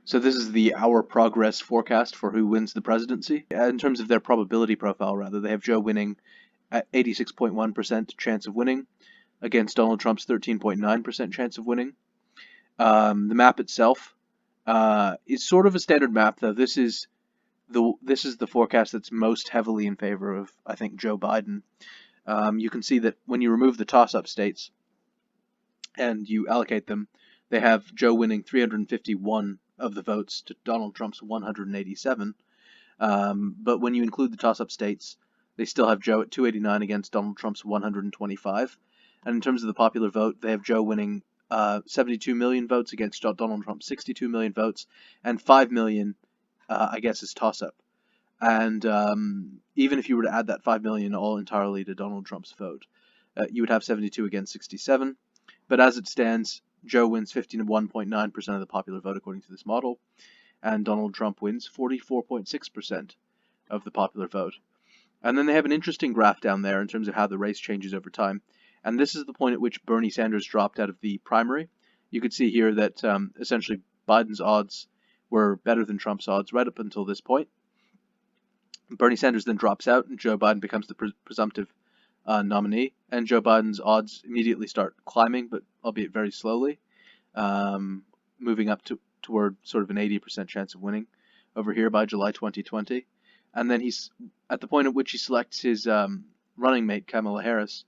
So this is the Our Progress forecast for who wins the presidency. In terms of their probability profile, rather, they have Joe winning at 86.1% chance of winning against Donald Trump's 13.9% chance of winning. The map itself is sort of a standard map, though. This is the forecast that's most heavily in favor of, I think, Joe Biden. You can see that when you remove the toss-up states and you allocate them, they have Joe winning 351 of the votes to Donald Trump's 187. But when you include the toss-up states, they still have Joe at 289 against Donald Trump's 125. And in terms of the popular vote, they have Joe winning 72 million votes against Donald Trump's 62 million votes, and 5 million, I guess, is toss-up. And even if you were to add that 5 million all entirely to Donald Trump's vote, you would have 72 against 67. But as it stands, Joe wins 51.9% of the popular vote according to this model, and Donald Trump wins 44.6% of the popular vote. And then they have an interesting graph down there in terms of how the race changes over time. And this is the point at which Bernie Sanders dropped out of the primary. You could see here that essentially Biden's odds were better than Trump's odds right up until this point. Bernie Sanders then drops out, and Joe Biden becomes the presumptive nominee. And Joe Biden's odds immediately start climbing, but albeit very slowly, moving up toward sort of an 80% chance of winning over here by July 2020. And then he's at the point at which he selects his running mate, Kamala Harris.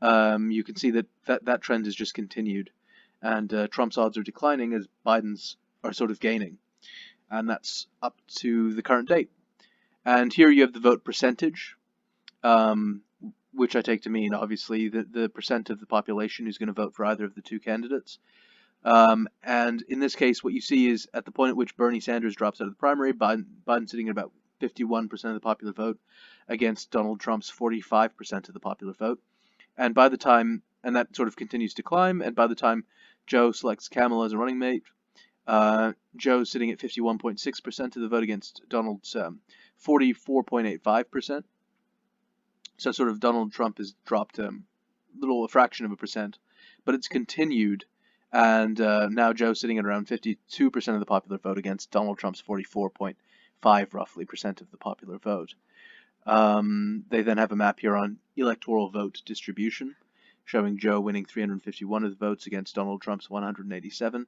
You can see that trend has just continued, and Trump's odds are declining as Biden's are sort of gaining, and that's up to the current date. And here you have the vote percentage, which I take to mean, obviously, the percent of the population who's going to vote for either of the two candidates. And in this case, what you see is at the point at which Bernie Sanders drops out of the primary, Biden sitting at about 51% of the popular vote against Donald Trump's 45% of the popular vote. And by the time, and that sort of continues to climb, and by the time Joe selects Kamala as a running mate, Joe's sitting at 51.6% of the vote against Donald's 44.85%. So sort of Donald Trump has dropped a fraction of a percent, but it's continued, and now Joe's sitting at around 52% of the popular vote against Donald Trump's 44.5 roughly percent of the popular vote. They then have a map here on electoral vote distribution, showing Joe winning 351 of the votes against Donald Trump's 187.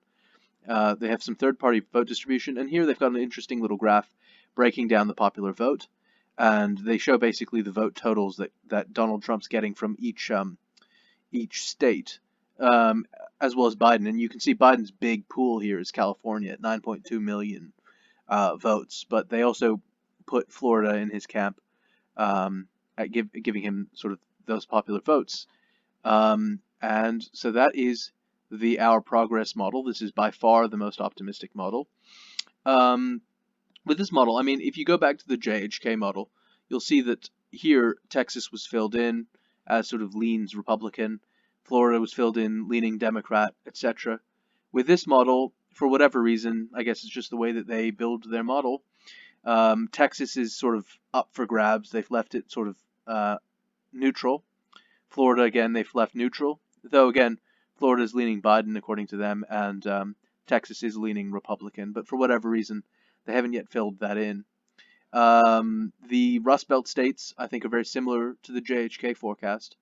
They have some third-party vote distribution, and here they've got an interesting little graph breaking down the popular vote, and they show basically the vote totals that Donald Trump's getting from each state, as well as Biden. And you can see Biden's big pool here is California at 9.2 million votes, but they also put Florida in his camp, at giving him sort of those popular votes. And so that is the Our Progress model. This is by far the most optimistic model. With this model, I mean, if you go back to the JHK model, you'll see that here Texas was filled in as sort of leans Republican, Florida was filled in leaning Democrat, etc. With this model, for whatever reason, I guess it's just the way that they build their model, Texas is sort of up for grabs. They've left it sort of neutral. Florida, again, they've left neutral, though again, Florida is leaning Biden according to them, and Texas is leaning Republican, but for whatever reason, they haven't yet filled that in. The Rust Belt states, I think, are very similar to the JHK forecast,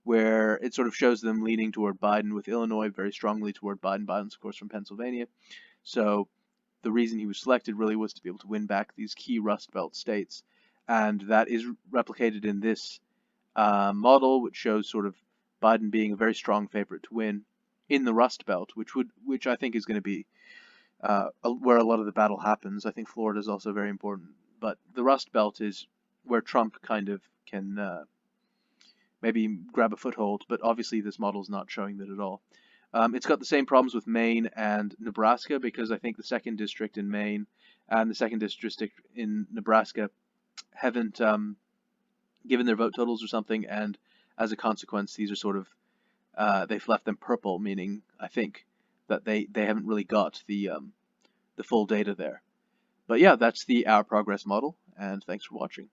where it sort of shows them leaning toward Biden, with Illinois very strongly toward Biden. Biden's, of course, from Pennsylvania. So the reason he was selected really was to be able to win back these key Rust Belt states. And that is replicated in this model, which shows sort of Biden being a very strong favorite to win in the Rust Belt, which I think is going to be where a lot of the battle happens. I think Florida is also very important, but the Rust Belt is where Trump kind of can maybe grab a foothold, but obviously this model is not showing that at all. It's got the same problems with Maine and Nebraska, because I think the 2nd District in Maine and the 2nd District in Nebraska haven't given their vote totals or something, and as a consequence, these are sort of, they've left them purple, meaning, I think, that they haven't really got the full data there. But yeah, that's the Our Progress model, and thanks for watching.